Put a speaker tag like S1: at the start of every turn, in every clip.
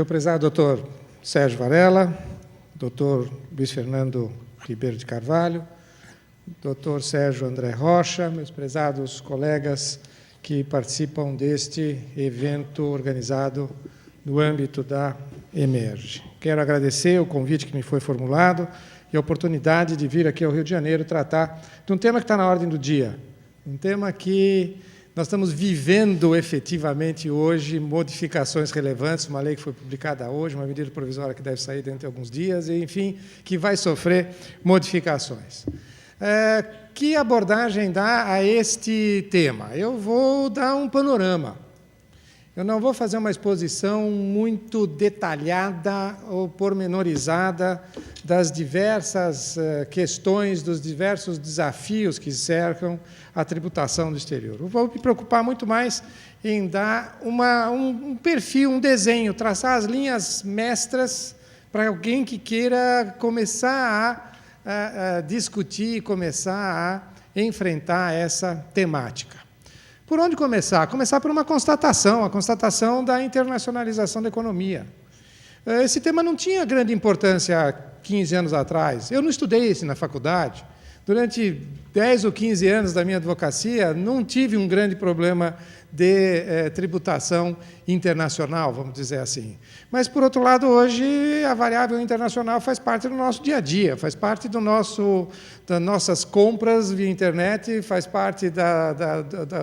S1: Meu prezado doutor Sérgio Varela, doutor Luiz Fernando Ribeiro de Carvalho, doutor Sérgio André Rocha, meus prezados colegas que participam deste evento organizado no âmbito da Emerge. Quero agradecer o convite que me foi formulado e a oportunidade de vir aqui ao Rio de Janeiro tratar de um tema que está na ordem do dia, um tema que nós estamos vivendo efetivamente hoje, modificações relevantes, uma lei que foi publicada hoje, uma medida provisória que deve sair dentro de alguns dias, e, enfim, que vai sofrer modificações. Que abordagem dá a este tema? Eu vou dar um panorama. Eu não vou fazer uma exposição muito detalhada ou pormenorizada das diversas questões, dos diversos desafios que cercam a tributação do exterior. Eu vou me preocupar muito mais em dar um perfil, um desenho, traçar as linhas mestras para alguém que queira começar a discutir, começar a enfrentar essa temática. Por onde começar? Começar por uma constatação, a constatação da internacionalização da economia. Esse tema não tinha grande importância há 15 anos atrás. Eu não estudei isso na faculdade. Durante 10 ou 15 anos da minha advocacia, não tive um grande problema de tributação internacional, vamos dizer assim. Mas, por outro lado, hoje a variável internacional faz parte do nosso dia a dia, faz parte das nossas compras via internet, faz parte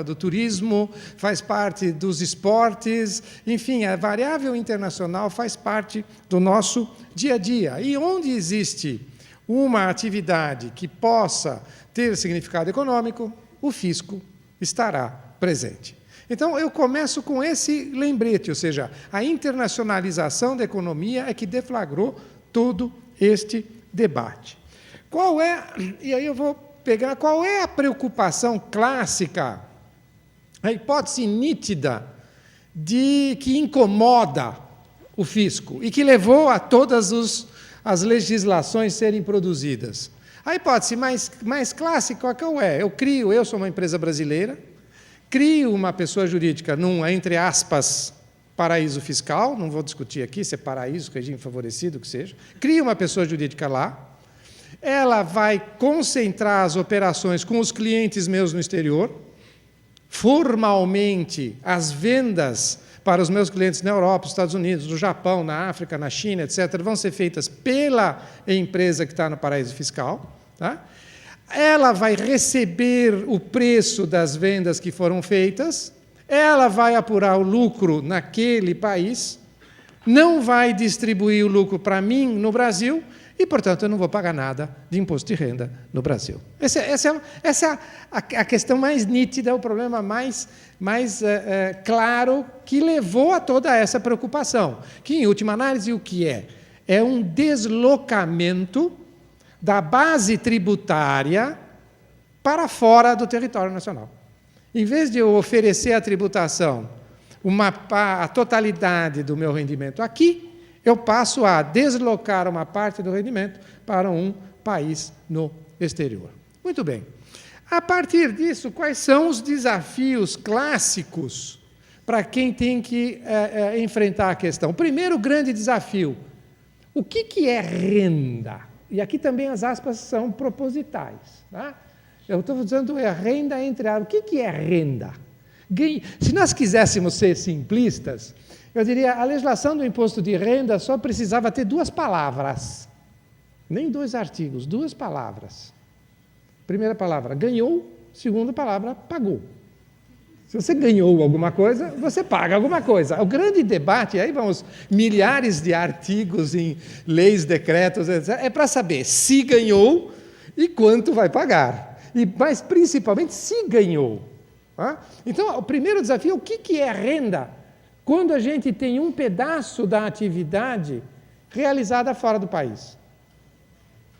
S1: do turismo, faz parte dos esportes, enfim, a variável internacional faz parte do nosso dia a dia. E onde existe uma atividade que possa ter significado econômico, o fisco estará presente. Então, eu começo com esse lembrete, ou seja, a internacionalização da economia é que deflagrou todo este debate. E aí eu vou pegar, qual é a preocupação clássica, a hipótese nítida que incomoda o fisco e que levou a todas as legislações serem produzidas? A hipótese mais clássica qual é? Eu sou uma empresa brasileira, crio uma pessoa jurídica num, entre aspas, paraíso fiscal, não vou discutir aqui se é paraíso, regime favorecido, o que seja, crio uma pessoa jurídica lá, ela vai concentrar as operações com os clientes meus no exterior, formalmente as vendas para os meus clientes na Europa, nos Estados Unidos, no Japão, na África, na China, etc., vão ser feitas pela empresa que está no paraíso fiscal, tá? Ela vai receber o preço das vendas que foram feitas, ela vai apurar o lucro naquele país, não vai distribuir o lucro para mim no Brasil e, portanto, eu não vou pagar nada de imposto de renda no Brasil. Essa é a questão mais nítida, o problema mais claro que levou a toda essa preocupação, que, em última análise, o que é? É um deslocamento da base tributária para fora do território nacional. Em vez de eu oferecer a tributação, a totalidade do meu rendimento aqui, eu passo a deslocar uma parte do rendimento para um país no exterior. Muito bem. A partir disso, quais são os desafios clássicos para quem tem que enfrentar a questão? O primeiro grande desafio, o que é renda? E aqui também as aspas são propositais. Tá? Eu estou dizendo renda entre aspas. O que é renda? Se nós quiséssemos ser simplistas, eu diria a legislação do imposto de renda só precisava ter 2 palavras, nem 2 artigos, 2 palavras. Primeira palavra, ganhou. Segunda palavra, pagou. Se você ganhou alguma coisa, você paga alguma coisa. O grande debate, aí vamos, milhares de artigos em leis, decretos, etc., é para saber se ganhou e quanto vai pagar. Mas, principalmente, se ganhou. Tá? Então, o primeiro desafio, o que é renda? Quando a gente tem um pedaço da atividade realizada fora do país.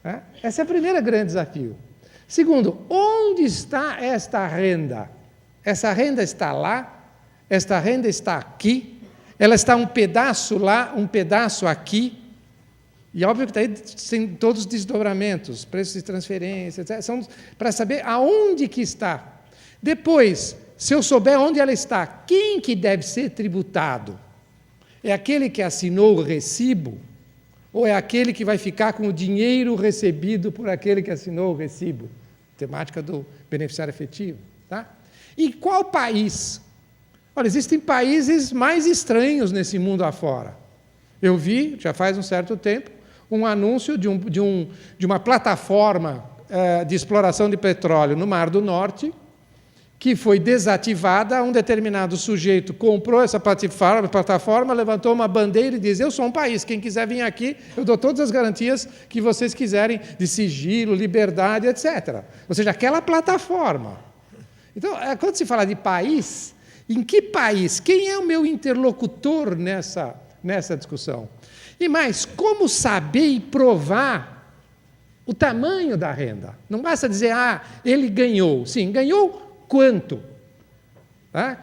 S1: Tá? Esse é o primeiro grande desafio. Segundo, onde está esta renda? Essa renda está lá, esta renda está aqui, ela está um pedaço lá, um pedaço aqui, e óbvio que daí tem todos os desdobramentos, preços de transferência, etc., são para saber aonde que está. Depois, se eu souber onde ela está, quem que deve ser tributado? É aquele que assinou o recibo ou é aquele que vai ficar com o dinheiro recebido por aquele que assinou o recibo? Temática do beneficiário efetivo. Tá? E qual país? Olha, existem países mais estranhos nesse mundo afora. Eu vi, já faz um certo tempo, um anúncio de uma plataforma de exploração de petróleo no Mar do Norte, que foi desativada. Um determinado sujeito comprou essa plataforma, levantou uma bandeira e diz: eu sou um país, quem quiser vir aqui, eu dou todas as garantias que vocês quiserem de sigilo, liberdade, etc. Ou seja, aquela plataforma. Então, quando se fala de país, em que país? Quem é o meu interlocutor nessa discussão? E mais, como saber e provar o tamanho da renda? Não basta dizer, ele ganhou. Sim, ganhou quanto?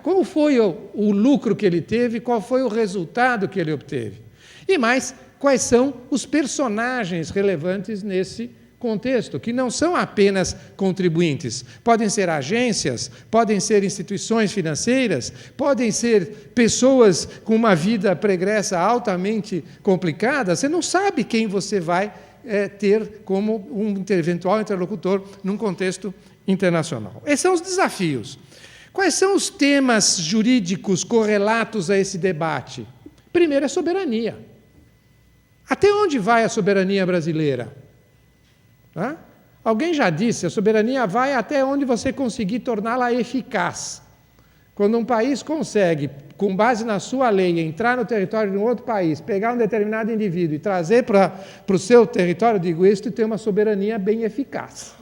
S1: Qual foi o lucro que ele teve? Qual foi o resultado que ele obteve? E mais, quais são os personagens relevantes nesse contexto, que não são apenas contribuintes. Podem ser agências, podem ser instituições financeiras, podem ser pessoas com uma vida pregressa altamente complicada. Você não sabe quem você vai ter como um eventual interlocutor num contexto internacional. Esses são os desafios. Quais são os temas jurídicos correlatos a esse debate? Primeiro é soberania. Até onde vai a soberania brasileira? Alguém já disse, a soberania vai até onde você conseguir torná-la eficaz. Quando um país consegue, com base na sua lei, entrar no território de um outro país, pegar um determinado indivíduo e trazer para o seu território, digo isto, e ter uma soberania bem eficaz.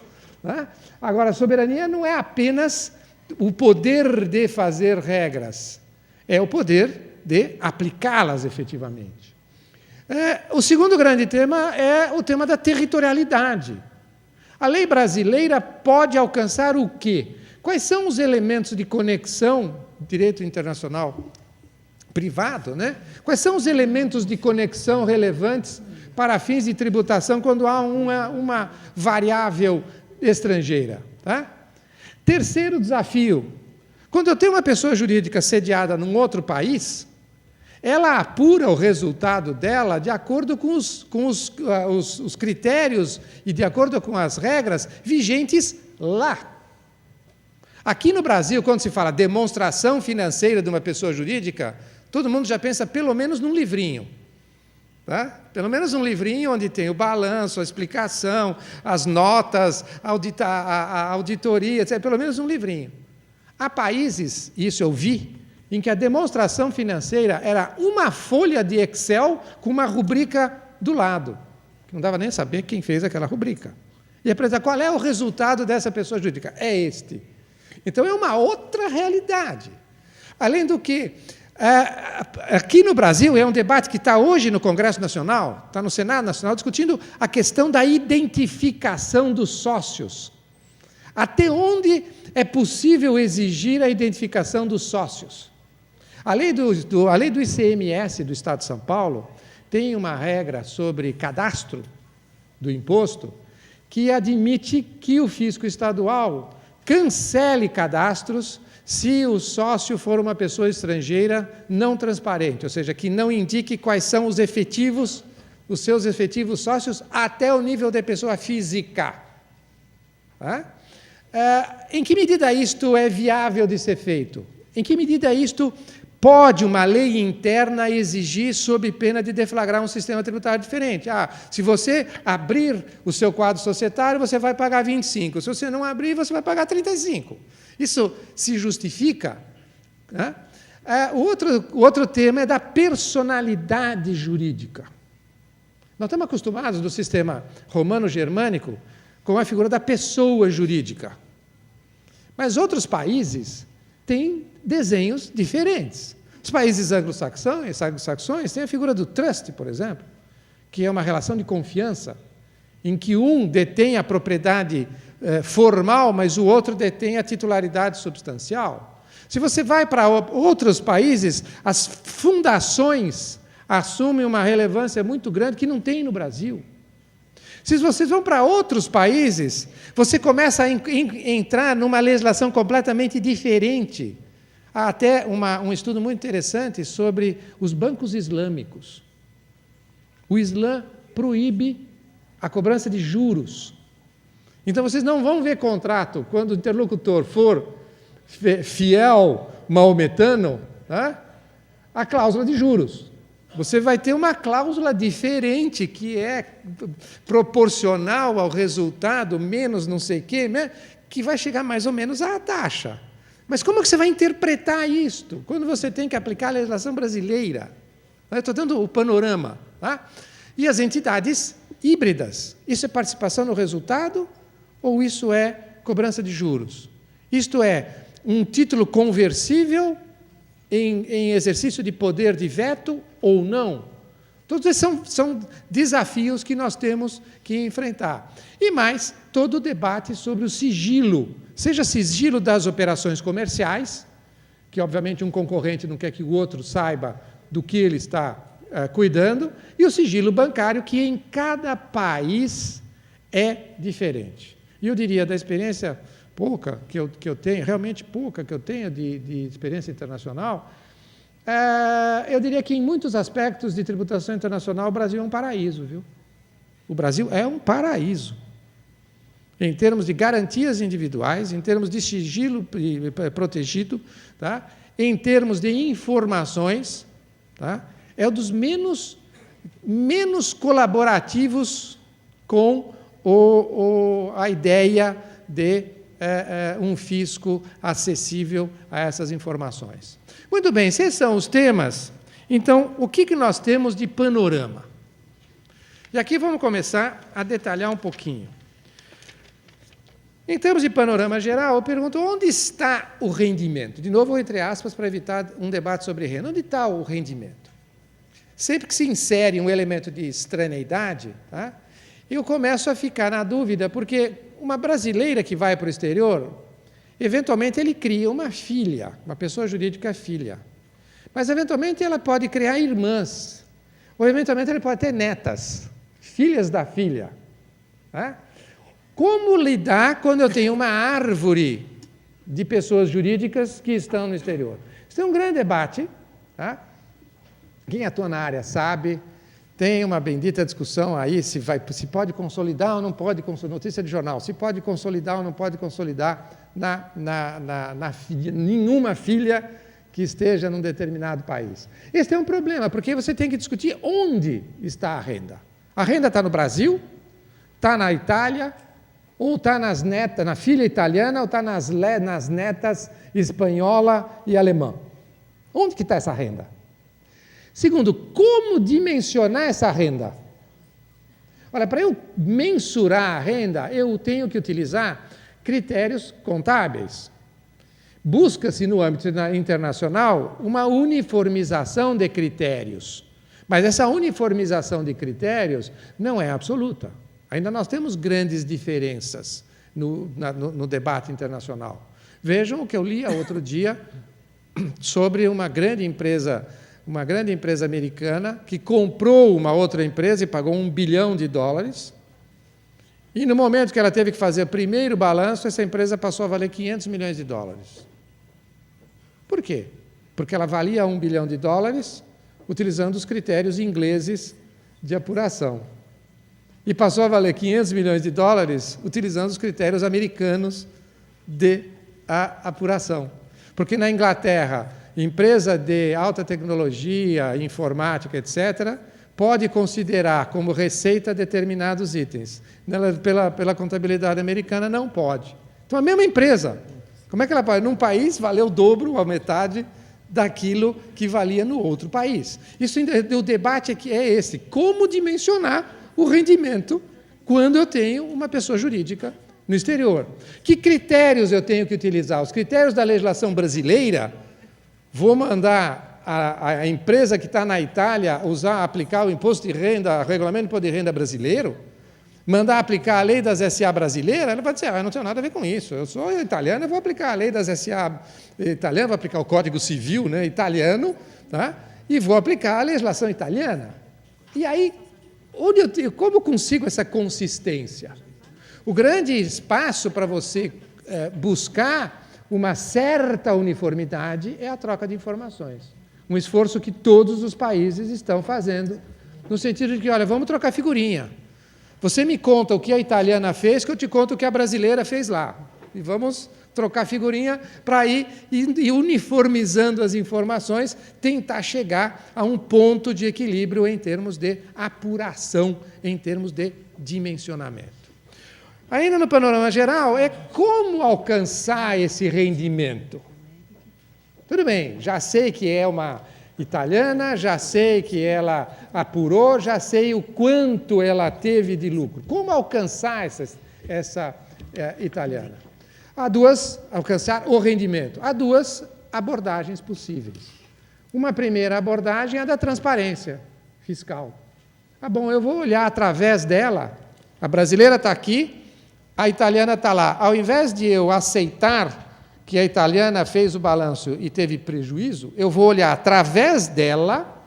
S1: Agora, a soberania não é apenas o poder de fazer regras, é o poder de aplicá-las efetivamente. O segundo grande tema é o tema da territorialidade. A lei brasileira pode alcançar o quê? Quais são os elementos de conexão, direito internacional privado, né? Quais são os elementos de conexão relevantes para fins de tributação quando há uma variável estrangeira? Terceiro desafio, quando eu tenho uma pessoa jurídica sediada num outro país, ela apura o resultado dela de acordo com os critérios e de acordo com as regras vigentes lá. Aqui no Brasil, quando se fala demonstração financeira de uma pessoa jurídica, todo mundo já pensa pelo menos num livrinho. Pelo menos um livrinho onde tem o balanço, a explicação, as notas, a auditoria, etc. Pelo menos um livrinho. Há países, isso eu vi, em que a demonstração financeira era uma folha de Excel com uma rubrica do lado. Não dava nem saber quem fez aquela rubrica. E apresentar qual é o resultado dessa pessoa jurídica. É este. Então, é uma outra realidade. Além do que, aqui no Brasil, é um debate que está hoje no Congresso Nacional, está no Senado Nacional, discutindo a questão da identificação dos sócios. Até onde é possível exigir a identificação dos sócios? A lei do ICMS do Estado de São Paulo tem uma regra sobre cadastro do imposto que admite que o fisco estadual cancele cadastros se o sócio for uma pessoa estrangeira não transparente, ou seja, que não indique quais são os seus efetivos sócios até o nível de pessoa física. Em que medida isto é viável de ser feito? Em que medida isto pode uma lei interna exigir sob pena de deflagrar um sistema tributário diferente? Se você abrir o seu quadro societário, você vai pagar 25. Se você não abrir, você vai pagar 35. Isso se justifica? O outro tema é da personalidade jurídica. Nós estamos acostumados no sistema romano-germânico com a figura da pessoa jurídica. Mas outros países têm desenhos diferentes. Os países anglo-saxões têm a figura do trust, por exemplo, que é uma relação de confiança, em que um detém a propriedade formal, mas o outro detém a titularidade substancial. Se você vai para outros países, as fundações assumem uma relevância muito grande que não tem no Brasil. Se vocês vão para outros países, você começa a entrar numa legislação completamente diferente. Há até um estudo muito interessante sobre os bancos islâmicos. O Islã proíbe a cobrança de juros. Então, vocês não vão ver contrato quando o interlocutor for fiel maometano, tá? A cláusula de juros. Você vai ter uma cláusula diferente, que é proporcional ao resultado, menos não sei o quê, né? Que vai chegar mais ou menos à taxa. Mas como que você vai interpretar isto quando você tem que aplicar a legislação brasileira? Eu estou dando o panorama. Tá? E as entidades híbridas. Isso é participação no resultado ou isso é cobrança de juros? Isto é, um título conversível em exercício de poder de veto ou não? Todos esses são desafios que nós temos que enfrentar. E mais, todo o debate sobre o sigilo, seja sigilo das operações comerciais, que obviamente um concorrente não quer que o outro saiba do que ele está cuidando, e o sigilo bancário, que em cada país é diferente. E eu diria, da experiência pouca que eu tenho, realmente pouca que eu tenho de experiência internacional, eu diria que em muitos aspectos de tributação internacional o Brasil é um paraíso, viu? O Brasil é um paraíso. Em termos de garantias individuais, em termos de sigilo protegido, tá? Em termos de informações, tá? É um dos menos colaborativos com a ideia de um fisco acessível a essas informações. Muito bem, esses são os temas. Então, o que nós temos de panorama? E aqui vamos começar a detalhar um pouquinho. Em termos de panorama geral, eu pergunto, onde está o rendimento? De novo, entre aspas, para evitar um debate sobre renda. Onde está o rendimento? Sempre que se insere um elemento de estraneidade, tá, eu começo a ficar na dúvida, porque uma brasileira que vai para o exterior, eventualmente ele cria uma filha, uma pessoa jurídica filha. Mas, eventualmente, ela pode criar irmãs, ou, eventualmente, ele pode ter netas, filhas da filha. Tá? Como lidar quando eu tenho uma árvore de pessoas jurídicas que estão no exterior? Isso é um grande debate. Tá? Quem atua na área sabe, tem uma bendita discussão aí se pode consolidar ou não pode consolidar, notícia de jornal, se pode consolidar ou não pode consolidar nenhuma filha que esteja num determinado país. Esse é um problema, porque você tem que discutir onde está a renda. A renda está no Brasil, está na Itália, ou está na filha italiana, ou está nas netas espanhola e alemã. Onde que está essa renda? Segundo, como dimensionar essa renda? Olha, para eu mensurar a renda, eu tenho que utilizar critérios contábeis. Busca-se no âmbito internacional uma uniformização de critérios. Mas essa uniformização de critérios não é absoluta. Ainda nós temos grandes diferenças no debate internacional. Vejam o que eu li outro dia sobre uma grande empresa americana que comprou uma outra empresa e pagou $1 bilhão. E no momento que ela teve que fazer o primeiro balanço, essa empresa passou a valer $500 milhões. Por quê? Porque ela valia $1 bilhão utilizando os critérios ingleses de apuração. E passou a valer $500 milhões utilizando os critérios americanos de apuração. Porque na Inglaterra, empresa de alta tecnologia, informática, etc., pode considerar como receita determinados itens. Pela contabilidade americana, não pode. Então, a mesma empresa, como é que ela pode? Num país, valeu o dobro, a metade daquilo que valia no outro país. O debate aqui é esse, como dimensionar o rendimento quando eu tenho uma pessoa jurídica no exterior. Que critérios eu tenho que utilizar? Os critérios da legislação brasileira. Vou mandar a empresa que está na Itália aplicar o imposto de renda, o regulamento de imposto de renda brasileiro, mandar aplicar a lei das SA brasileiras, ela vai dizer, eu não tenho nada a ver com isso, eu sou italiano, eu vou aplicar a lei das SA italiana, vou aplicar o Código Civil, né, italiano, tá? E vou aplicar a legislação italiana. E aí, como eu consigo essa consistência? O grande espaço para você buscar uma certa uniformidade é a troca de informações. Um esforço que todos os países estão fazendo, no sentido de que, olha, vamos trocar figurinha. Você me conta o que a italiana fez, que eu te conto o que a brasileira fez lá. E vamos trocar figurinha para ir uniformizando as informações, tentar chegar a um ponto de equilíbrio em termos de apuração, em termos de dimensionamento. Ainda no panorama geral, é como alcançar esse rendimento. Tudo bem, já sei que é uma italiana, já sei que ela apurou, já sei o quanto ela teve de lucro. Como alcançar essa italiana? Alcançar o rendimento. Há duas abordagens possíveis. Uma primeira abordagem é a da transparência fiscal. Bom, eu vou olhar através dela, a brasileira está aqui, a italiana está lá. Ao invés de eu aceitar que a italiana fez o balanço e teve prejuízo, eu vou olhar através dela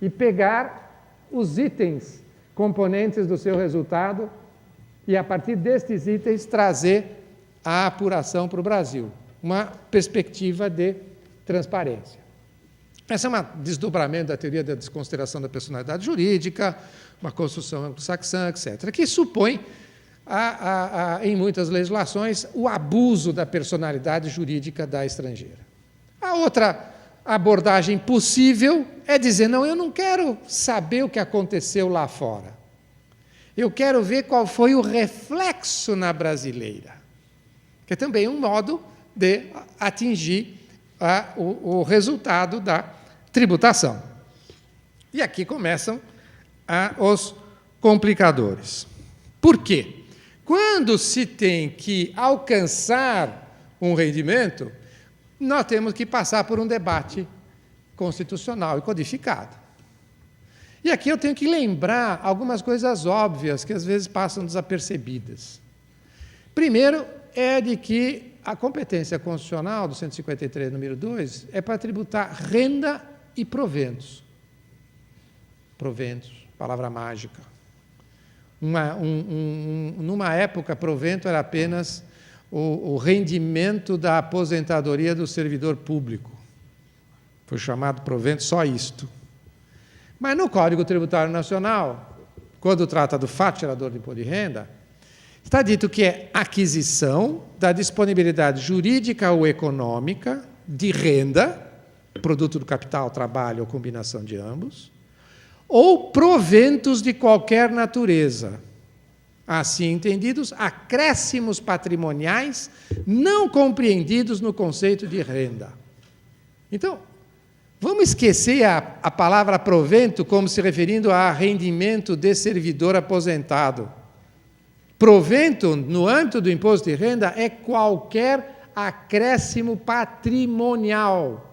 S1: e pegar os itens, componentes do seu resultado, e a partir destes itens trazer a apuração para o Brasil. Uma perspectiva de transparência. Esse é um desdobramento da teoria da desconsideração da personalidade jurídica, uma construção anglo-saxã, etc., que supõe, em muitas legislações, o abuso da personalidade jurídica da estrangeira. A outra abordagem possível é dizer, não, eu não quero saber o que aconteceu lá fora. Eu quero ver qual foi o reflexo na brasileira, que é também um modo de atingir o resultado da tributação. E aqui começam os complicadores. Por quê? Quando se tem que alcançar um rendimento, nós temos que passar por um debate constitucional e codificado. E aqui eu tenho que lembrar algumas coisas óbvias que às vezes passam desapercebidas. Primeiro, é de que a competência constitucional do 153, número 2, é para tributar renda e proventos. Proventos, palavra mágica. Numa época, provento era apenas o rendimento da aposentadoria do servidor público. Foi chamado provento só isto. Mas no Código Tributário Nacional, quando trata do fato gerador de imposto de renda, está dito que é aquisição da disponibilidade jurídica ou econômica de renda, produto do capital, trabalho ou combinação de ambos, ou proventos de qualquer natureza. Assim entendidos, acréscimos patrimoniais não compreendidos no conceito de renda. Então, vamos esquecer a palavra provento como se referindo a rendimento de servidor aposentado. Provento, no âmbito do imposto de renda, é qualquer acréscimo patrimonial.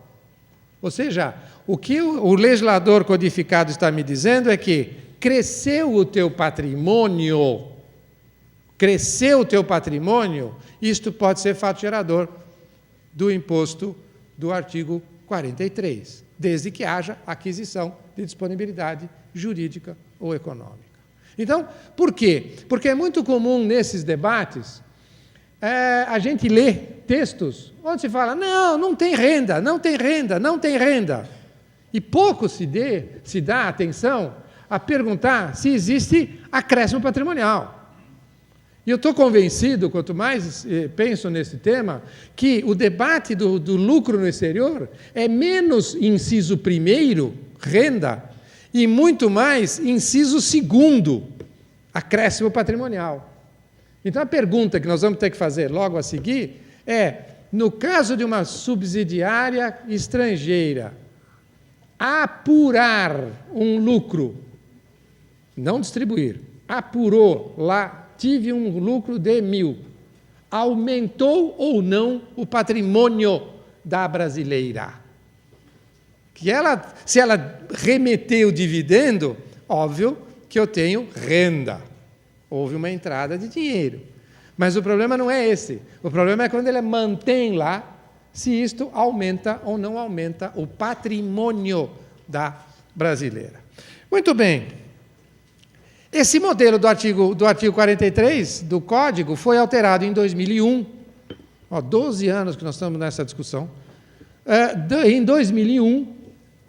S1: Ou seja, o que o legislador codificado está me dizendo é que cresceu o teu patrimônio, isto pode ser fato gerador do imposto do artigo 43, desde que haja aquisição de disponibilidade jurídica ou econômica. Então, por quê? Porque é muito comum nesses debates a gente lê textos onde se fala, não tem renda. E pouco se dá atenção a perguntar se existe acréscimo patrimonial. E eu estou convencido, quanto mais penso nesse tema, que o debate do lucro no exterior é menos inciso primeiro, renda, e muito mais inciso segundo, acréscimo patrimonial. Então, a pergunta que nós vamos ter que fazer logo a seguir é, no caso de uma subsidiária estrangeira, apurar um lucro, não distribuir, apurou lá, tive um lucro de 1.000, aumentou ou não o patrimônio da brasileira? Se ela remeter o dividendo, óbvio que eu tenho renda. Houve uma entrada de dinheiro. Mas o problema não é esse. O problema é quando ele mantém lá, se isto aumenta ou não aumenta o patrimônio da brasileira. Muito bem. Esse modelo do artigo 43 do Código foi alterado em 2001 12 anos que nós estamos nessa discussão, em 2001,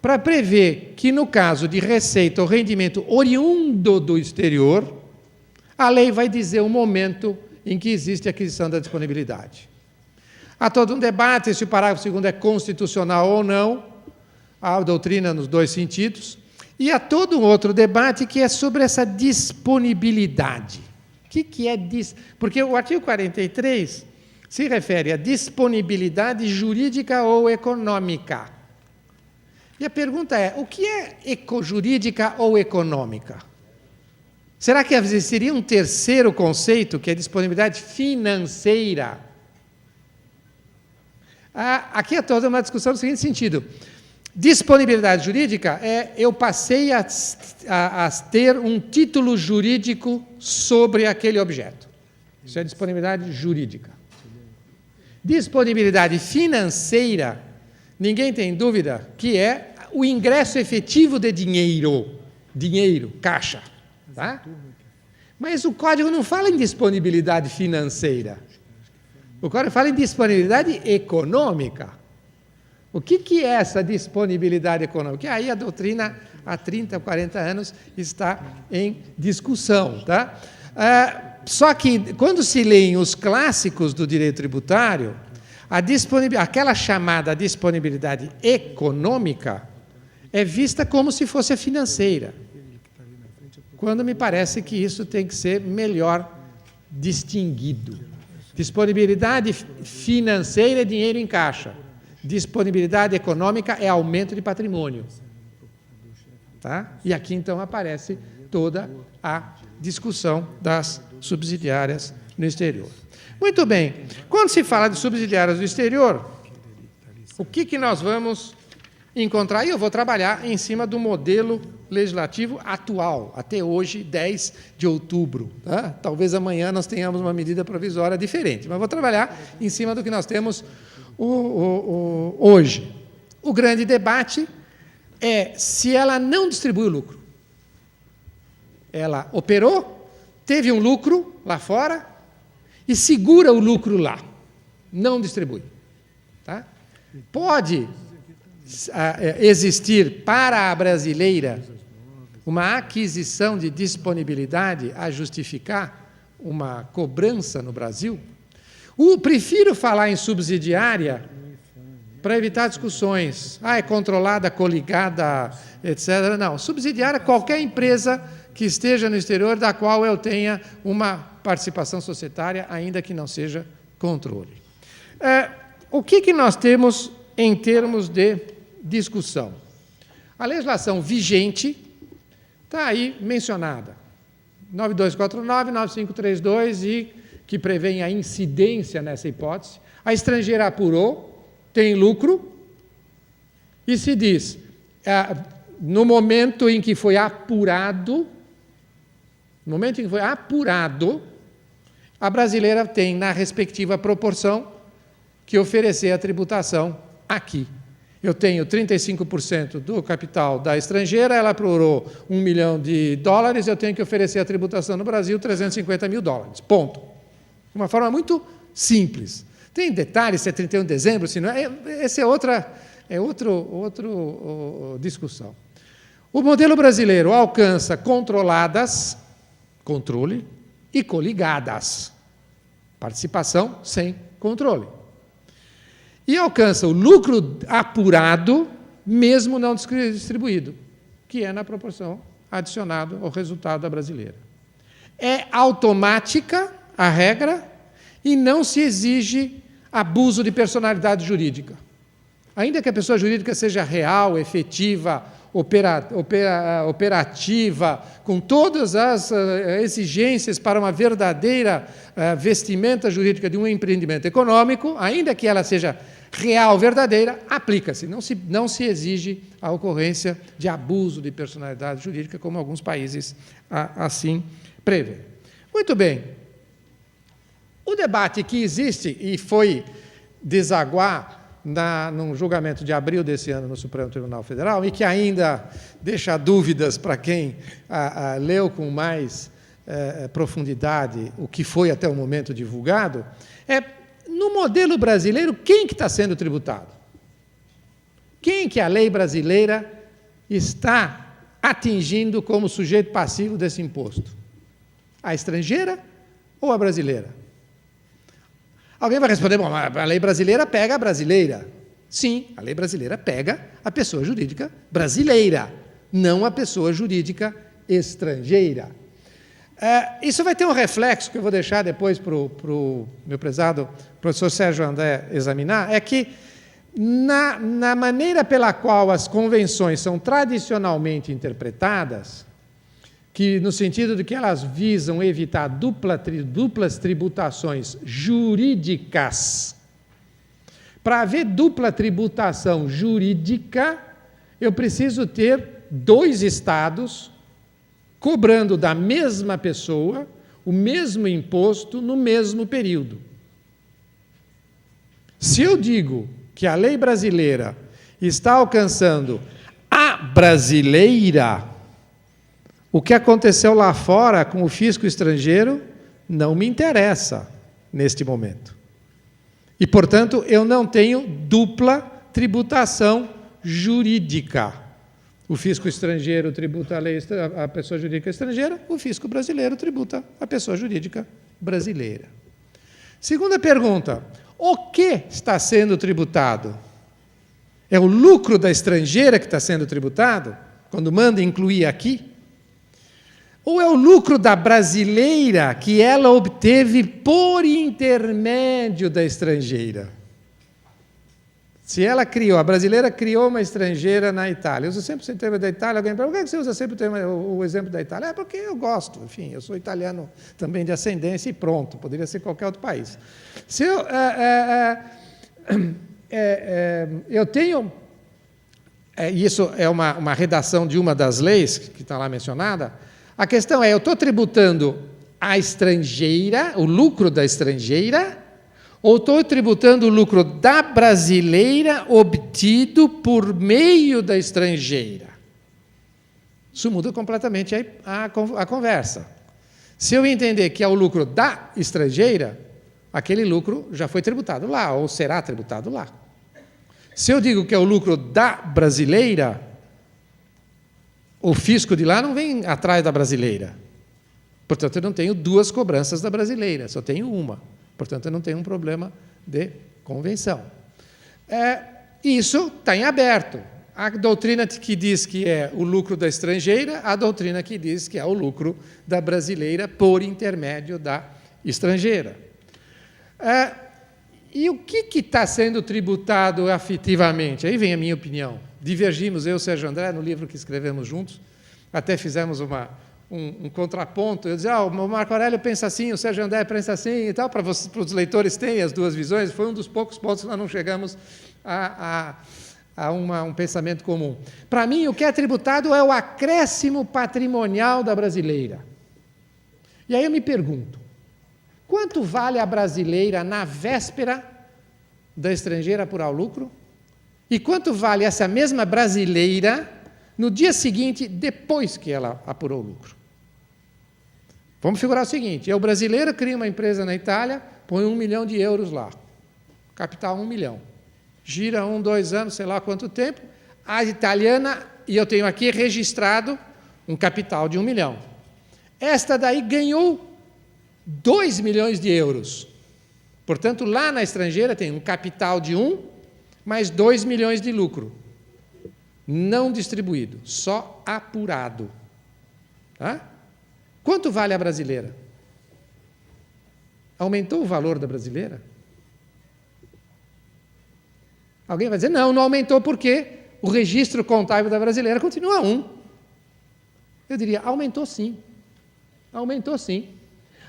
S1: para prever que, no caso de receita ou rendimento oriundo do exterior, a lei vai dizer o momento em que existe a aquisição da disponibilidade. Há todo um debate se o parágrafo 2º é constitucional ou não, há doutrina nos dois sentidos, e há todo um outro debate que é sobre essa disponibilidade. O que é porque o artigo 43 se refere à disponibilidade jurídica ou econômica. E a pergunta é, o que é jurídica ou econômica? Será que existiria um terceiro conceito, que é disponibilidade financeira? Aqui é toda uma discussão no seguinte sentido. Disponibilidade jurídica é eu passei a ter um título jurídico sobre aquele objeto. Isso é disponibilidade jurídica. Disponibilidade financeira, ninguém tem dúvida que é o ingresso efetivo de dinheiro, caixa. Tá? Mas o Código não fala em disponibilidade financeira. O Código fala em disponibilidade econômica. O que é essa disponibilidade econômica? Aí a doutrina, há 30, 40 anos, está em discussão. Tá? Só que, quando se leem os clássicos do direito tributário, aquela chamada disponibilidade econômica é vista como se fosse a financeira, quando me parece que isso tem que ser melhor distinguido. Disponibilidade financeira é dinheiro em caixa. Disponibilidade econômica é aumento de patrimônio. Tá? E aqui, então, aparece toda a discussão das subsidiárias no exterior. Muito bem. Quando se fala de subsidiárias do exterior, o que nós vamos encontrar? E eu vou trabalhar em cima do modelo legislativo atual, até hoje, 10 de outubro. Tá? Talvez amanhã nós tenhamos uma medida provisória diferente, mas vou trabalhar em cima do que nós temos hoje. O grande debate é se ela não distribui o lucro. Ela operou, teve um lucro lá fora e segura o lucro lá, não distribui. Tá? Pode existir para a brasileira uma aquisição de disponibilidade a justificar uma cobrança no Brasil? Prefiro falar em subsidiária para evitar discussões. É controlada, coligada, etc. Não, subsidiária é qualquer empresa que esteja no exterior da qual eu tenha uma participação societária, ainda que não seja controle. O que nós temos em termos de discussão? A legislação vigente está aí mencionada. 9249, 9532, e que prevê a incidência nessa hipótese. A estrangeira apurou, tem lucro, e se diz, no momento em que foi apurado, a brasileira tem, na respectiva proporção, que oferecer a tributação aqui. Eu tenho 35% do capital da estrangeira, ela apurou $1 milhão, eu tenho que oferecer a tributação no Brasil, $350 mil. Ponto. De uma forma muito simples. Tem detalhes, se é 31 de dezembro, se não é. Essa é outra discussão. O modelo brasileiro alcança controladas, controle, e coligadas, participação sem controle. E alcança o lucro apurado, mesmo não distribuído, que é na proporção adicionada ao resultado da brasileira. É automática a regra e não se exige abuso de personalidade jurídica. Ainda que a pessoa jurídica seja real, efetiva, operativa, com todas as exigências para uma verdadeira vestimenta jurídica de um empreendimento econômico, ainda que ela seja real, verdadeira, aplica-se. Não se exige a ocorrência de abuso de personalidade jurídica, como alguns países assim prevêem. Muito bem. O debate que existe e foi desaguar num julgamento de abril desse ano no Supremo Tribunal Federal, e que ainda deixa dúvidas para quem leu com mais profundidade o que foi até o momento divulgado,
S2: no modelo brasileiro, quem que está sendo tributado? Quem que a lei brasileira está atingindo como sujeito passivo desse imposto? A estrangeira ou a brasileira? Alguém vai responder, bom, a lei brasileira pega a brasileira. Sim, a lei brasileira pega a pessoa jurídica brasileira, não a pessoa jurídica estrangeira. Isso vai ter um reflexo que eu vou deixar depois para o meu prezado professor Sérgio André examinar, é que na maneira pela qual as convenções são tradicionalmente interpretadas, que no sentido de que elas visam evitar duplas tributações jurídicas. Para haver dupla tributação jurídica, eu preciso ter 2 estados cobrando da mesma pessoa o mesmo imposto no mesmo período. Se eu digo que a lei brasileira está alcançando a brasileira, o que aconteceu lá fora com o fisco estrangeiro não me interessa neste momento. E, portanto, eu não tenho dupla tributação jurídica. O fisco estrangeiro tributa a pessoa jurídica estrangeira, o fisco brasileiro tributa a pessoa jurídica brasileira. Segunda pergunta, o que está sendo tributado? É o lucro da estrangeira que está sendo tributado, quando manda incluir aqui? Ou é o lucro da brasileira que ela obteve por intermédio da estrangeira? Se ela criou, a brasileira criou uma estrangeira na Itália. Eu uso sempre o termo da Itália. Alguém pergunta, por que você usa sempre o exemplo da Itália? É porque eu gosto, enfim, eu sou italiano também de ascendência e pronto, poderia ser qualquer outro país. Se eu tenho, isso é uma redação de uma das leis que está lá mencionada, a questão é, eu estou tributando a estrangeira, o lucro da estrangeira, ou estou tributando o lucro da brasileira obtido por meio da estrangeira? Isso muda completamente a conversa. Se eu entender que é o lucro da estrangeira, aquele lucro já foi tributado lá, ou será tributado lá. Se eu digo que é o lucro da brasileira, o fisco de lá não vem atrás da brasileira. Portanto, eu não tenho 2 cobranças da brasileira, só tenho uma. Portanto, eu não tenho um problema de convenção. Isso está em aberto. A doutrina que diz que é o lucro da estrangeira, a doutrina que diz que é o lucro da brasileira por intermédio da estrangeira. E o que está sendo tributado afetivamente? Aí vem a minha opinião. Divergimos, eu e o Sérgio André, no livro que escrevemos juntos, até fizemos um contraponto. Eu dizia, o Marco Aurélio pensa assim, o Sérgio André pensa assim e tal, para os leitores terem as 2 visões. Foi um dos poucos pontos que nós não chegamos a um pensamento comum. Para mim, o que é tributado é o acréscimo patrimonial da brasileira. E aí eu me pergunto, quanto vale a brasileira na véspera da estrangeira apurar o lucro? E quanto vale essa mesma brasileira no dia seguinte, depois que ela apurou o lucro? Vamos figurar o seguinte, o brasileiro cria uma empresa na Itália, põe 1 milhão de euros lá, capital 1 milhão. Gira 1, 2 anos, sei lá quanto tempo, a italiana, e eu tenho aqui registrado um capital de 1 milhão. Esta daí ganhou 2 milhões de euros. Portanto, lá na estrangeira tem um capital de 1, mais 2 milhões de lucro. Não distribuído, só apurado. Tá? Quanto vale a brasileira? Aumentou o valor da brasileira? Alguém vai dizer, não aumentou porque o registro contábil da brasileira continua 1. Eu diria, aumentou sim. Aumentou sim.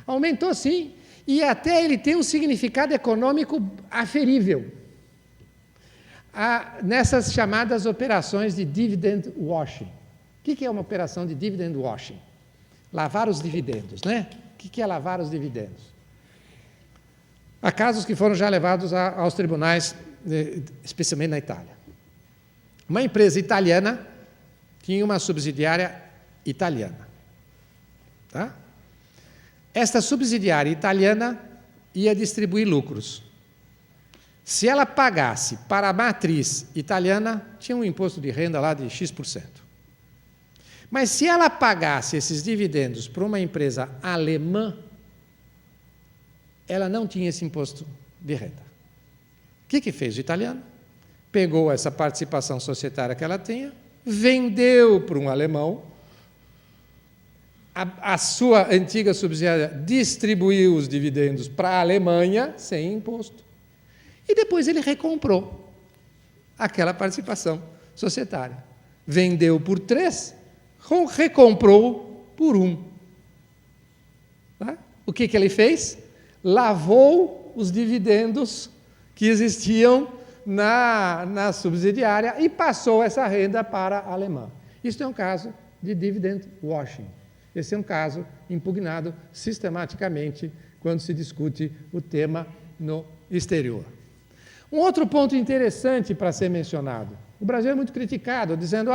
S2: Aumentou sim, e até ele tem um significado econômico aferível. Nessas chamadas operações de dividend washing. O que é uma operação de dividend washing? Lavar os dividendos, né? O que é lavar os dividendos? Há casos que foram já levados aos tribunais, especialmente na Itália. Uma empresa italiana tinha uma subsidiária italiana. Tá? Esta subsidiária italiana ia distribuir lucros. Se ela pagasse para a matriz italiana, tinha um imposto de renda lá de X%. Mas se ela pagasse esses dividendos para uma empresa alemã, ela não tinha esse imposto de renda. O que fez o italiano? Pegou essa participação societária que ela tinha, vendeu para um alemão, a sua antiga subsidiária distribuiu os dividendos para a Alemanha, sem imposto, e depois ele recomprou aquela participação societária. Vendeu por 3, recomprou por 1. Tá? O que ele fez? Lavou os dividendos que existiam na subsidiária e passou essa renda para a alemã. Isso é um caso de dividend washing. Esse é um caso impugnado sistematicamente quando se discute o tema no exterior. Um outro ponto interessante para ser mencionado. O Brasil é muito criticado, dizendo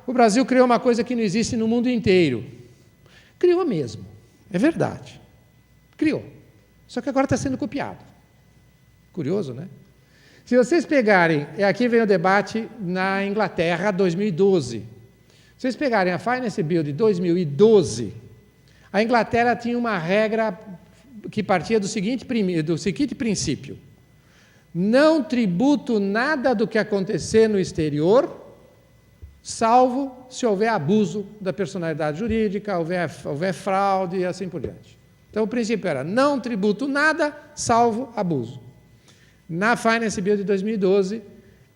S2: o Brasil criou uma coisa que não existe no mundo inteiro. Criou mesmo, é verdade. Criou. Só que agora está sendo copiado. Curioso, né? Se vocês pegarem, aqui vem o debate na Inglaterra, 2012. Se vocês pegarem a Finance Bill de 2012, a Inglaterra tinha uma regra que partia do seguinte princípio: não tributo nada do que acontecer no exterior, salvo se houver abuso da personalidade jurídica, houver fraude e assim por diante. Então, o princípio era: não tributo nada, salvo abuso. Na Finance Bill de 2012,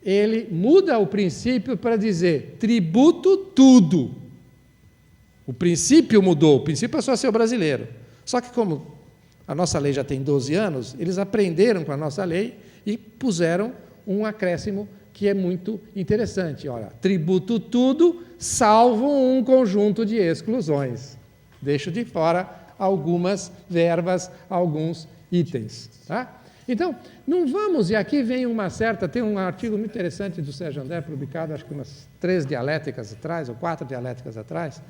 S2: ele muda o princípio para dizer: tributo tudo. O princípio mudou, o princípio passou a ser o brasileiro. Só que, como a nossa lei já tem 12 anos, eles aprenderam com a nossa lei e puseram um acréscimo que é muito interessante. Olha, tributo tudo, salvo um conjunto de exclusões. Deixo de fora algumas verbas, alguns itens. Tá? Então, não vamos, e aqui vem tem um artigo muito interessante do Sérgio André, publicado acho que umas 3 dialéticas atrás, ou 4 dialéticas atrás,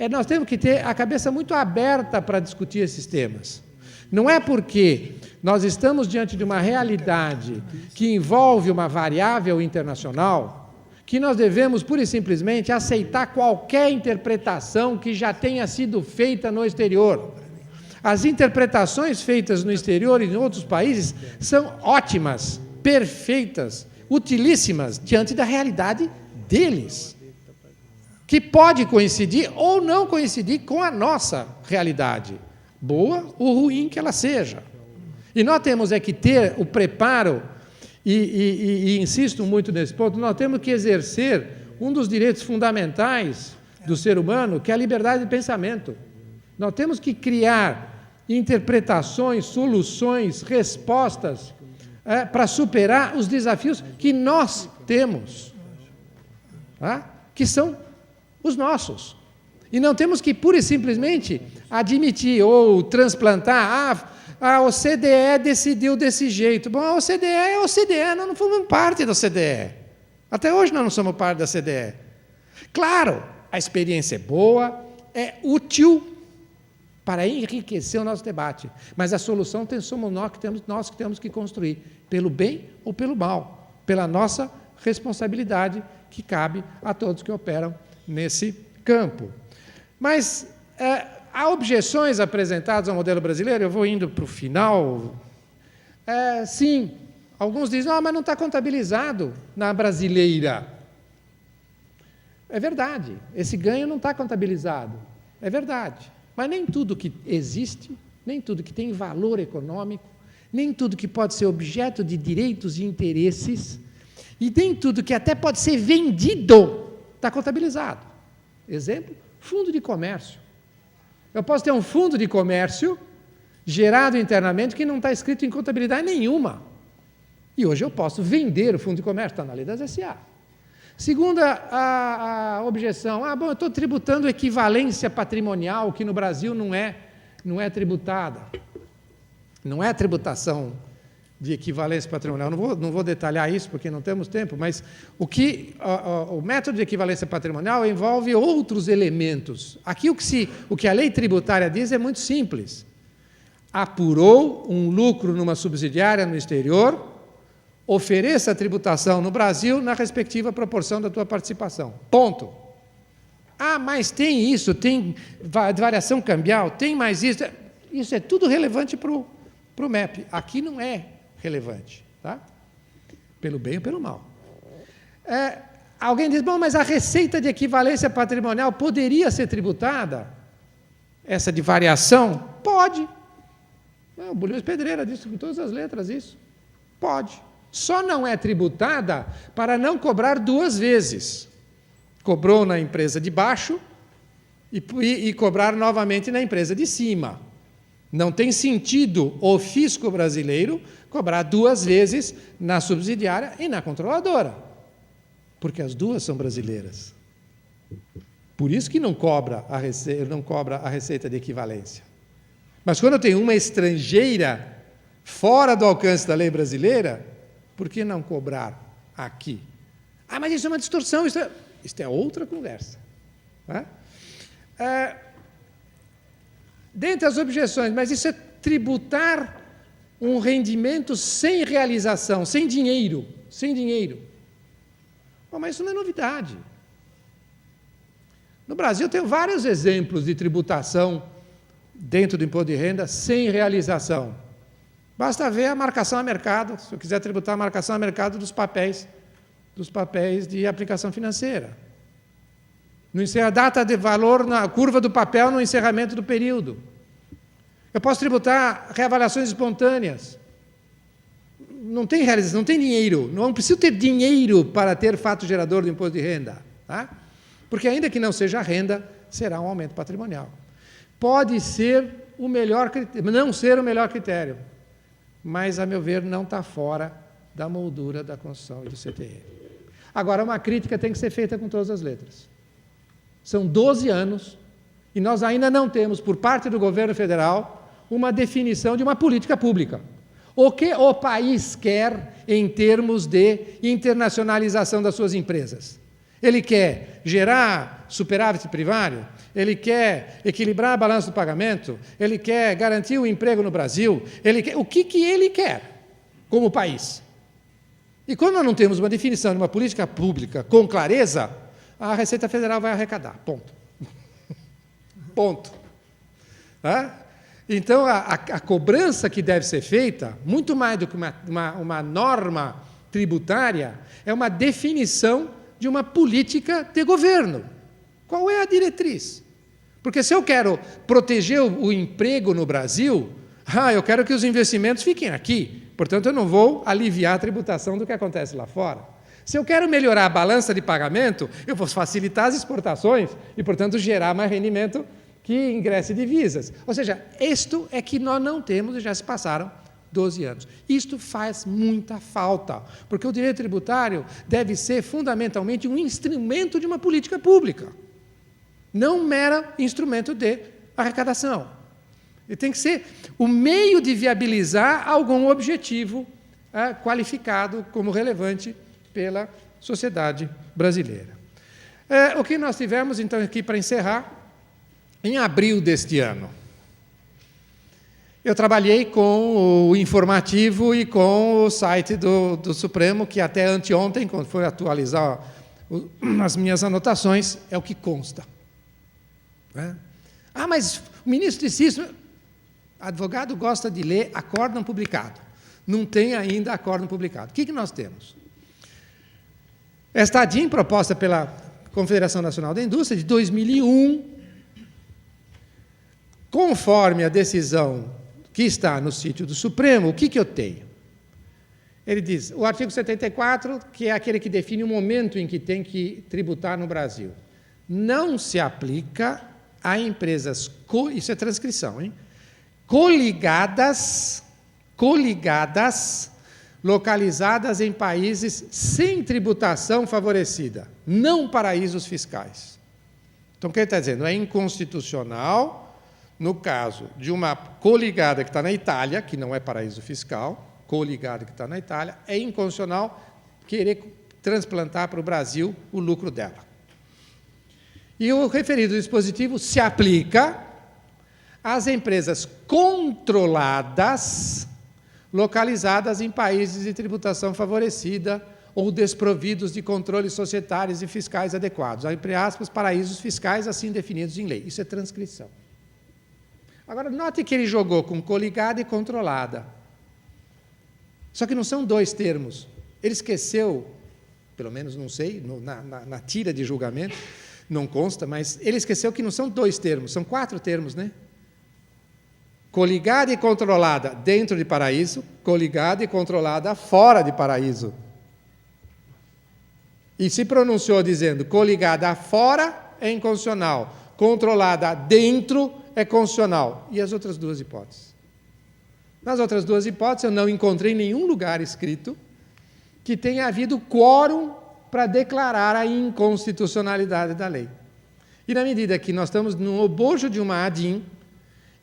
S2: nós temos que ter a cabeça muito aberta para discutir esses temas. Não é porque nós estamos diante de uma realidade que envolve uma variável internacional que nós devemos, pura e simplesmente, aceitar qualquer interpretação que já tenha sido feita no exterior. As interpretações feitas no exterior e em outros países são ótimas, perfeitas, utilíssimas diante da realidade deles, que pode coincidir ou não coincidir com a nossa realidade, boa ou ruim que ela seja. E nós temos que ter o preparo, e insisto muito nesse ponto, nós temos que exercer um dos direitos fundamentais do ser humano, que é a liberdade de pensamento. Nós temos que criar interpretações, soluções, respostas para superar os desafios que nós temos, tá? Que são os nossos. E não temos que, pura e simplesmente, admitir ou transplantar, a OCDE decidiu desse jeito. Bom, a OCDE é a OCDE, nós não fomos parte da OCDE. Até hoje nós não somos parte da OCDE. Claro, a experiência é boa, é útil para enriquecer o nosso debate, mas a solução somos nós que temos que construir, pelo bem ou pelo mal, pela nossa responsabilidade que cabe a todos que operam nesse campo. Mas há objeções apresentadas ao modelo brasileiro, eu vou indo para o final. Sim, alguns dizem, mas não está contabilizado na brasileira. É verdade, esse ganho não está contabilizado, é verdade. Mas nem tudo que existe, nem tudo que tem valor econômico, nem tudo que pode ser objeto de direitos e interesses, e nem tudo que até pode ser vendido, está contabilizado. Exemplo, fundo de comércio. Eu posso ter um fundo de comércio gerado internamente que não está escrito em contabilidade nenhuma. E hoje eu posso vender o fundo de comércio, está na lei das SA. Segunda a objeção, eu estou tributando equivalência patrimonial, que no Brasil não é tributada. Não é tributação de equivalência patrimonial. Não vou detalhar isso, porque não temos tempo, mas o método de equivalência patrimonial envolve outros elementos. Aqui o que a lei tributária diz é muito simples. Apurou um lucro numa subsidiária no exterior, ofereça a tributação no Brasil na respectiva proporção da tua participação. Ponto. Ah, mas tem isso, tem variação cambial, tem mais isso. Isso é tudo relevante para o MEP. Aqui não é relevante, tá? Pelo bem ou pelo mal. Alguém diz, bom, mas a receita de equivalência patrimonial poderia ser tributada? Essa de variação? Pode. O Bulhões Pedreira disse com todas as letras isso. Pode. Só não é tributada para não cobrar duas vezes. Cobrou na empresa de baixo e cobrar novamente na empresa de cima. Não tem sentido o fisco brasileiro cobrar duas vezes na subsidiária e na controladora, porque as duas são brasileiras. Por isso que não cobra a receita de equivalência. Mas quando eu tenho uma estrangeira fora do alcance da lei brasileira, por que não cobrar aqui? Ah, mas isso é uma distorção, isso é outra conversa. Tá? Dentre as objeções, mas isso é tributar um rendimento sem realização, sem dinheiro. Bom, mas isso não é novidade. No Brasil, eu tenho vários exemplos de tributação dentro do imposto de renda sem realização. Basta ver a marcação a mercado, se eu quiser tributar a marcação a mercado dos papéis de aplicação financeira. A data de valor na curva do papel no encerramento do período. Eu posso tributar reavaliações espontâneas. Não tem realização, não tem dinheiro. Não preciso ter dinheiro para ter fato gerador do imposto de renda. Tá? Porque ainda que não seja renda, será um aumento patrimonial. Pode ser o melhor critério, não ser o melhor critério, mas, a meu ver, não está fora da moldura da Constituição e do CTN. Agora, uma crítica tem que ser feita com todas as letras. São 12 anos e nós ainda não temos, por parte do governo federal, uma definição de uma política pública. O que o país quer em termos de internacionalização das suas empresas? Ele quer gerar superávit primário? Ele quer equilibrar a balança do pagamento? Ele quer garantir o emprego no Brasil? O que ele quer como país? E quando nós não temos uma definição de uma política pública com clareza, a Receita Federal vai arrecadar. Ponto. Ponto. Tá? Então, a cobrança que deve ser feita, muito mais do que uma norma tributária, é uma definição de uma política de governo. Qual é a diretriz? Porque se eu quero proteger o emprego no Brasil, eu quero que os investimentos fiquem aqui. Portanto, eu não vou aliviar a tributação do que acontece lá fora. Se eu quero melhorar a balança de pagamento, eu vou facilitar as exportações e, portanto, gerar mais rendimento que ingresse divisas. Ou seja, isto é que nós não temos e já se passaram 12 anos. Isto faz muita falta, porque o direito tributário deve ser fundamentalmente um instrumento de uma política pública, não um mero instrumento de arrecadação. Ele tem que ser o meio de viabilizar algum objetivo qualificado como relevante pela sociedade brasileira. O que nós tivemos, então, aqui para encerrar, em abril deste ano, eu trabalhei com o informativo e com o site do Supremo, que até anteontem, quando foi atualizar as minhas anotações, é o que consta. Mas o ministro disse isso. Advogado gosta de ler acórdão publicado. Não tem ainda acórdão publicado. O que nós temos? Esta ADIM, proposta pela Confederação Nacional da Indústria, de 2001, conforme a decisão que está no sítio do Supremo, o que eu tenho? Ele diz, o artigo 74, que é aquele que define o momento em que tem que tributar no Brasil, não se aplica a empresas, isso é transcrição, hein? Coligadas, localizadas em países sem tributação favorecida, não paraísos fiscais. Então, o que ele está dizendo? É inconstitucional, no caso de uma coligada que está na Itália, que não é paraíso fiscal, coligada que está na Itália, é inconstitucional querer transplantar para o Brasil o lucro dela. E o referido dispositivo se aplica às empresas controladas, localizadas em países de tributação favorecida ou desprovidos de controles societários e fiscais adequados. Entre aspas, paraísos fiscais assim definidos em lei. Isso é transcrição. Agora, note que ele jogou com coligada e controlada. Só que não são dois termos. Ele esqueceu, pelo menos não sei, na tira de julgamento, não consta, mas ele esqueceu que não são dois termos, são 4 termos, né? Coligada e controlada dentro de paraíso, coligada e controlada fora de paraíso. E se pronunciou dizendo coligada fora é inconstitucional, controlada dentro é constitucional. E as outras 2 hipóteses? Nas outras 2 hipóteses, eu não encontrei em nenhum lugar escrito que tenha havido quórum para declarar a inconstitucionalidade da lei. E na medida que nós estamos no bojo de uma ADIM,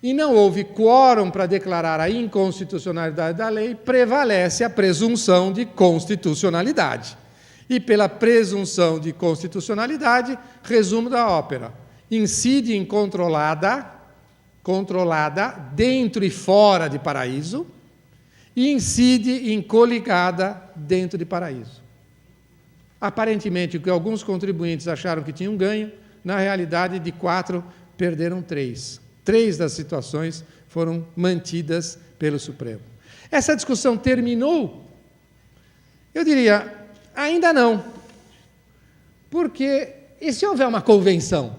S2: e não houve quórum para declarar a inconstitucionalidade da lei, prevalece a presunção de constitucionalidade. E pela presunção de constitucionalidade, resumo da ópera, incide em controlada dentro e fora de paraíso, e incide em coligada dentro de paraíso. Aparentemente, o que alguns contribuintes acharam que tinham ganho, na realidade, de 4, perderam 3. 3 das situações foram mantidas pelo Supremo. Essa discussão terminou? Eu diria, ainda não. Porque, e se houver uma convenção?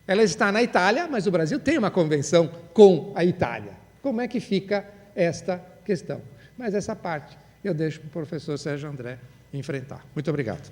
S2: Ela está na Itália, mas o Brasil tem uma convenção com a Itália. Como é que fica esta questão? Mas essa parte eu deixo para o professor Sérgio André enfrentar. Muito obrigado.